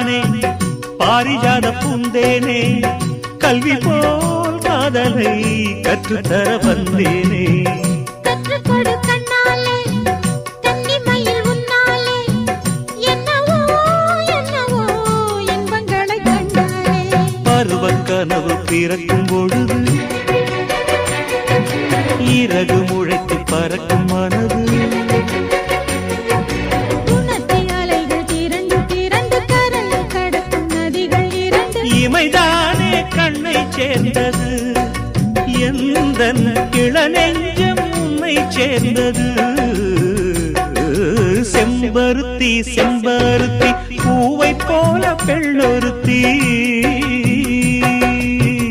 நானே பாரிஜாத பூந்தேனே கல்வி போல் காதலை கற்றுத்தர வந்தேனே கற்றுக்கொடு கண்ணாலே கன்னிமயில் உன்னாலே என்னவோ என்னவோ இன்பங்களை கண்டாலே பருவக் கனவு பிறக்கும் பொழுது இறகு முளைத்து பறக்கும் மனது இமைதானே கண்ணை சேர்ந்தது எந்தன் இளநெஞ்சம் உன்னை சேர்ந்தது செம்பருத்தி செம்பருத்தி பூவை போல பெண்ணொருத்தி